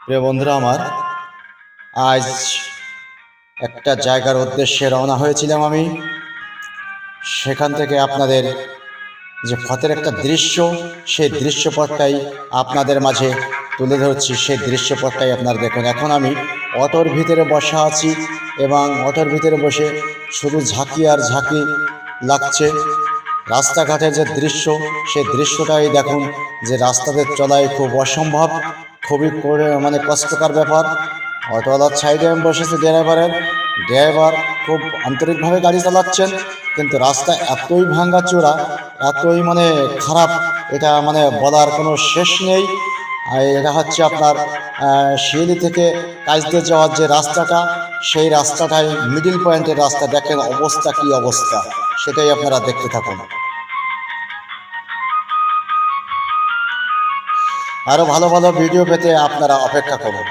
প্রিয় বন্ধুরা আমার, আজ একটা জায়গার উদ্দেশ্যে রওনা হয়েছিলাম আমি। সেখান থেকে আপনাদের যে পথের একটা দৃশ্য, সেই দৃশ্যপটটাই আপনাদের মাঝে তুলে ধরছি। সেই দৃশ্যপটটাই আপনারা দেখুন। এখন আমি অটোর ভিতরে বসা আছি এবং অটোর ভিতরে বসে শুধু ঝাঁকি আর ঝাঁকি লাগছে। রাস্তাঘাটের যে দৃশ্য, সেই দৃশ্যটাই দেখুন যে রাস্তাতে চলাই খুব অসম্ভব, খুবই কষ্টকর ব্যাপার। অটোওয়ালার সাইডে আমি বসেছি, ড্রাইভার খুব আন্তরিকভাবে গাড়ি চালাচ্ছেন, কিন্তু রাস্তা এতই ভাঙাচোরা, এতই খারাপ, এটা বলার কোনো শেষ নেই। আর এটা হচ্ছে আপনার শিয়ালি থেকে কাজদের যাওয়ার যে রাস্তাটা, সেই রাস্তাটাই মিডিল পয়েন্টের রাস্তা। দেখেন অবস্থা, কি অবস্থা, সেটাই আপনারা দেখতে থাকুন। আরও ভালো ভালো ভিডিও পেতে আপনারা অপেক্ষা করুন।